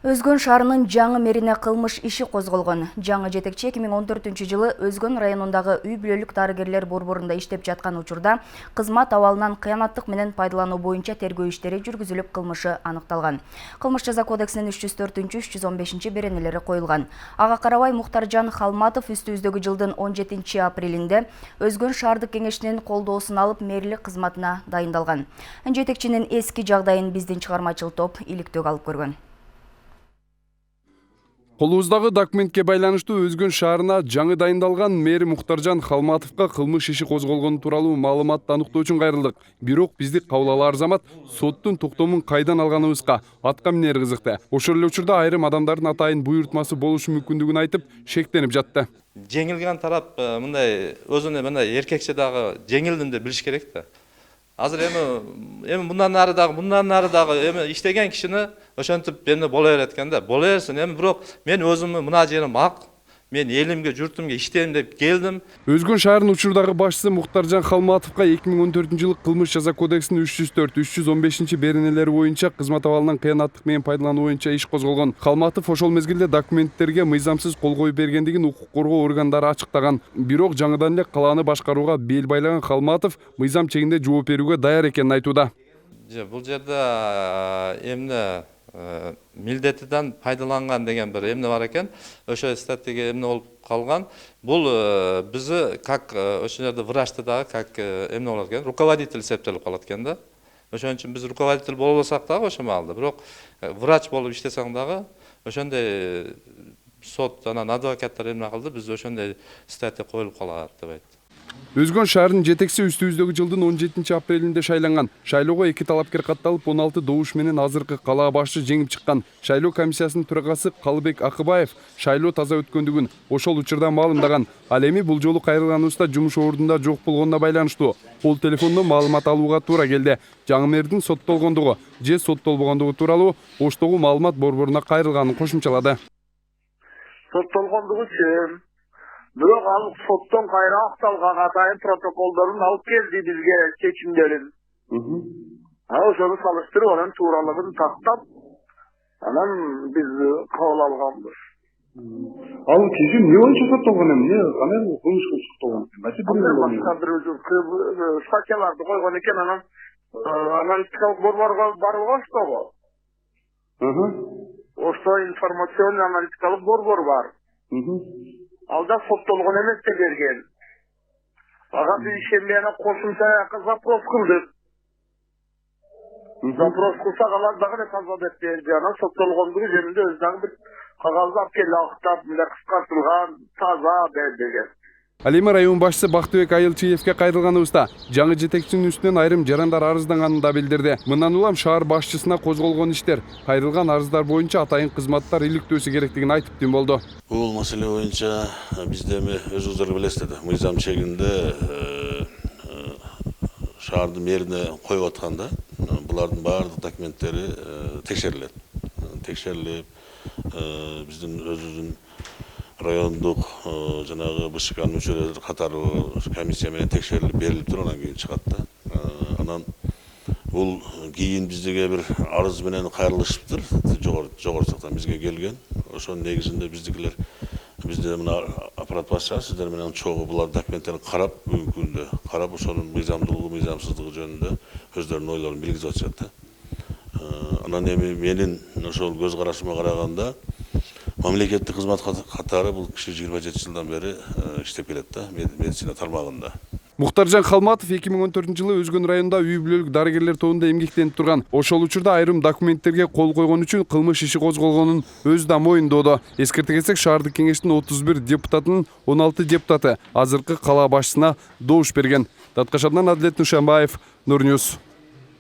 Өзгөн шаарынын жаңы мэрине кылмыш иши козголгон. Жаңы жетекчи 2014-жылы Өзгөн районундагы үй бүлөлүк дарыгерлер борборунда иштеп жаткан учурда кызмат абалынан кыянаттык менен пайдалануу боюнча тергөө иштери жүргүзүлүп кылмышы аныкталган. Кылмыш жаза кодексинин 304-315 беренелери коюлган. Ага карабай Мухтаржан Халматов үстүбүздөгү жылдын 17 апрелинде Өзгөн шаардык кеңешинин колдоосун алып мэрлик кызматына дайындалган. Жетекчинин эски жагдайын биздин чыгармачыл топ иликтөөгө алып көргөн. Колубуздагы документке байланыштуу Өзгөн шаарына жаңы дайындалган мэр Мухтаржан Халматовго кылмыш иши козголгону тууралуу маалыматты аныктоо үчүн кайрылдык. Бирок бизди кабыл алар замат соттун токтомун кайдан алганыбызга атка минер кызыкты. Ошол эле учурда айрым адамдардын атайын буйрутмасы болушу мүмкүндүгүн айтып шектенип жатты. Жеңилген тарап мындай өзүнө мындай эркекче дагы жеңилдим деп билиш керек да. Азыр эми мындан нары дагы эми иштеген кишини ошентип эми боло берет экен да. Боло берсин. Эми бирок мен өзүмдүн мына жерим ак. Мен элимге, журтумга иштейм деп келдим. Өзгөн шаарынын учурдагы башчысы Мухтаржан Халматовго 2014-жылы кылмыш жаза кодексинин 304-315 беренелери боюнча кызмат абалынан кыянаттык менен пайдалануу боюнча иш козголгон. Халматов ошол мезгилде документтерге мыйзамсыз кол коюп бергендигин укук коргоо органдары ачыктаган. Бирок жаңыдан эле калааны башкарууга бел байлаган Халматов мыйзам чегинде жооп берүүгө даяр экенин айтууда. Бул жерде эмне милдетиден пайдаланган деген бир эмне бар экен. Ошо статьяга эмне болуп калган. Бул бизи как ошол жерде врачты дагы как эмне болот экен, руководитель эсептелип калат экен да. Ошон үчүн биз руководитель боло алсак дагы ошол маалда, бирок врач болуп иштесең дагы ошондой сот анан адвокаттар эмне кылды, биз ошондой статья коюлуп калат деп айтты. Өзгөн шаарынын жетекчиси үстүбүздөгү жылдын 17 апрелинде шайланган. Шайлоого 2 талапкер катталып 16 добуш менен азыркы калаа башчы жеңип чыккан. Шайлоо комиссиясынын төрагасы Калыбек Акыбаев шайлоо таза өткөндүгүн ошол учурда маалымдаган. Ал эми бул жолу кайрылганыбызда жумуш ордунда жок болгонуна байланыштуу кол телефондон маалымат алууга туура келди. Жаңы мэрдин соттолгондугу же соттолбогондугу тууралуу Оштогу маалымат борборуна кайрылганын кошумчалады. Соттолгондугу чын. Бирок ал соттон кайра акталган атайын протоколдорун алып келди бизге чечимдерин. Ошону салыштырып анан тууралыгын тактап, анан биз кабыл алганбыз. Ал киши эмне боюнча соттолгон эмне? Кандай кылмышка соттолгон экен? Башка бир статьяларды койгон экен, анан аналитикалык борборго барылган Оштого. Ошто информационный аналитикалык борбор бар. Алда соттолгон эмес деп берген. Ага биз ишенбей кошумча запрос кылдык. Запрос кылсак алар дагы таза деп берди. Анан соттолгондугу жөнүндө өз дагы бир кагазды алып келип актап, мындай кыскартылган, таза деген. Ал эми район башчысы Бактыбек Айылчиевге кайрылганыбызда жаңы жетекчинин үстүнөн айрым жарандар арызданганын да билдирди. Мындан улам шаар башчысына козголгон иштер кайрылган арыздар боюнча атайын кызматтар иликтөөсү керектигин айтып тим болду. Бул маселе боюнча бизде эми өзүңүздөр билесиздер да, мыйзам чегинде шаардын мэрине коюп атканда булардын баардык документтери текшерилет. Текшерилип, биздин өзүбүздүн райондук жанагы БШКнын мүчөлөрү катары комиссия менен текшерилип берилип туруп анан кийин чыгат да. Анан бул кийин биздеге бир арыз менен кайрылышыптыр. Жогору жактан бизге келген. Ошонун негизинде биздикилер бизде мына аппарат башчысы сиздер менен чогуу булар документтерин карап, бүгүнкү күндө карап ошонун мыйзамдуулугу, мыйзамсыздыгы жөнүндө өздөрүнүн ойлорун билгизип атышат да. Анан эми менин ошол көз карашыма караганда мамлекеттик кызмат катары бул киши 27 жылдан бери иштеп келет да, медицина тармагында. Мухтаржан Халматов 2014-жылы Өзгөн районунда үй бүлөлүк дарыгерлер тобунда эмгектенип турган. Ошол учурда айрым документтерге кол койгон үчүн кылмыш иши козголгонун өзү да моюндоодо. Эскерте кетсек, шаардык кеңештин 31 депутатынын 16 депутаты азыркы калаа башчысына добуш берген. Таткашардан Адилет Нушанбаев, Нур Ньюс.